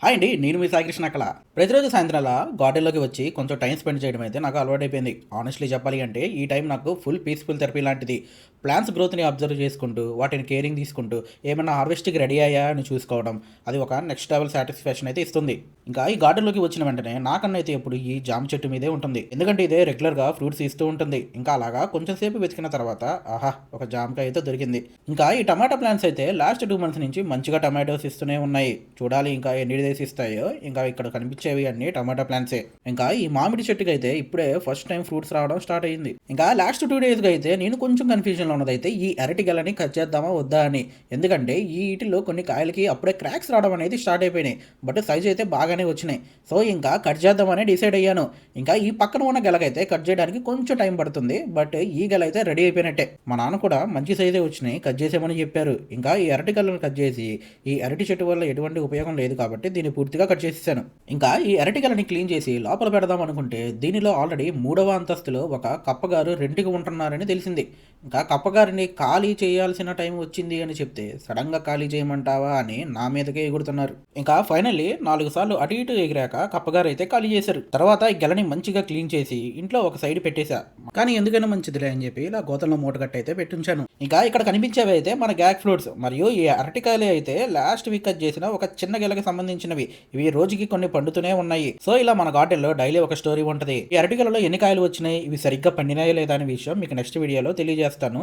Hi అండి, నేను మీ సాయికృష్ణ అక్కడ. ప్రతిరోజు సాయంత్రం అలా గార్డెన్లోకి వచ్చి కొంచెం టైం స్పెండ్ చేయడం అయితే నాకు అలవాటైపోయింది. ఆనెస్ట్లీ చెప్పాలి అంటే ఈ టైం నాకు ఫుల్ పీస్ఫుల్ థెరపీ లాంటిది. ప్లాంట్స్ గ్రోత్ని అబ్జర్వ్ చేసుకుంటూ వాటిని కేరింగ్ తీసుకుంటూ ఏమైనా హార్వెస్ట్కి రెడీ అయ్యా అని చూసుకోవడం, అది ఒక నెక్స్ట్ లెవెల్ సాటిస్ఫాక్షన్ అయితే ఇస్తుంది. ఇంకా ఈ గార్డెన్లోకి వచ్చిన వెంటనే నాకన్నా అయితే ఎప్పుడు ఈ జామ చెట్టు మీదే ఉంటుంది. ఎందుకంటే ఇదే రెగ్యులర్గా ఫ్రూట్స్ ఇస్తూ ఉంటుంది. ఇంకా అలాగా కొంచెం సేపు వెతికిన తర్వాత ఆహా, ఒక జామకాయ అయితే దొరికింది. ఇంకా ఈ టమాటా ప్లాంట్స్ అయితే లాస్ట్ 2 months నుంచి మంచిగా టమాటోస్ ఇస్తూనే ఉన్నాయి. చూడాలి ఇంకా ఎన్ని డేస్ ఇస్తాయో. ఇంకా ఇక్కడ కనిపించేవి అన్ని టమాటా ప్లాంట్సే. ఇంకా ఈ మామిడి చెట్టుకి అయితే ఇప్పుడే ఫస్ట్ టైం ఫ్రూట్స్ రావడం స్టార్ట్ అయ్యింది. ఇంకా లాస్ట్ 2 days అయితే నేను కొంచెం కన్ఫ్యూజన్లో ఉన్నదైతే ఈ అరటి గెలని కట్ చేద్దామా వద్దా అని. ఎందుకంటే ఈ వీటిలో కొన్ని కాయలకి అప్పుడే క్రాక్స్ రావడం అనేది స్టార్ట్ అయిపోయినాయి. బట్ సైజ్ అయితే బాగానే వచ్చినాయి. సో ఇంకా కట్ చేద్దామని డిసైడ్ అయ్యాను. ఇంకా ఈ పక్కన ఉన్న గెలకైతే కట్ చేయడానికి కొంచెం టైం పడుతుంది. బట్ ఈ గెల అయితే రెడీ అయిపోయినట్టే. మా నాన్న కూడా మంచి సైజే వచ్చినాయి, కట్ చేసామని చెప్పారు. ఇంకా ఈ అరటి గెలను కట్ చేసి ఈ అరటి చెట్టు వల్ల ఎటువంటి ఉపయోగం లేదు కాబట్టి దీన్ని పూర్తిగా కట్ చేసేసాను. ఇంకా ఈ అరటి గెలని క్లీన్ చేసి లోపల పెడదాం అనుకుంటే దీనిలో ఆల్రెడీ 3వ అంతస్తులో ఒక కప్పగారు రెంట్కి ఉంటున్నారని తెలిసింది. ఇంకా కప్పగారిని ఖాళీ చేయాల్సిన టైం వచ్చింది అని చెప్తే సడన్గా ఖాళీ చేయమంటావా అని నా మీదకే ఎగురుతున్నారు. ఇంకా ఫైనల్లీ 4 సార్లు అటు ఇటు ఎగిరాక కప్పగారు అయితే ఖాళీ చేశారు. తర్వాత ఈ గెలని మంచిగా క్లీన్ చేసి ఇంట్లో ఒక సైడ్ పెట్టేశా. కానీ ఎందుకైనా మంచిదిలే అని చెప్పి ఇలా గోతంలో మూటగట్ట అయితే పెట్టించాను. ఇంకా ఇక్కడ కనిపించేవి అయితే మన గ్యాక్ ఫ్రూట్స్ మరియు ఈ అరటికాయలు అయితే లాస్ట్ వీక్ కట్ చేసిన ఒక చిన్న గెలకి సంబంధించినవి. ఇవి రోజుకి కొన్ని పండుతూనే ఉన్నాయి. సో ఇలా మన గార్డెన్ లో డైలీ ఒక స్టోరీ ఉంటది. ఈ అరటికాయలలో ఎన్ని కాయలు వచ్చినాయి, ఇవి సరిగ్గా పండినాయో లేదా అనే విషయం మీకు నెక్స్ట్ వీడియోలో తెలియజేస్తాను.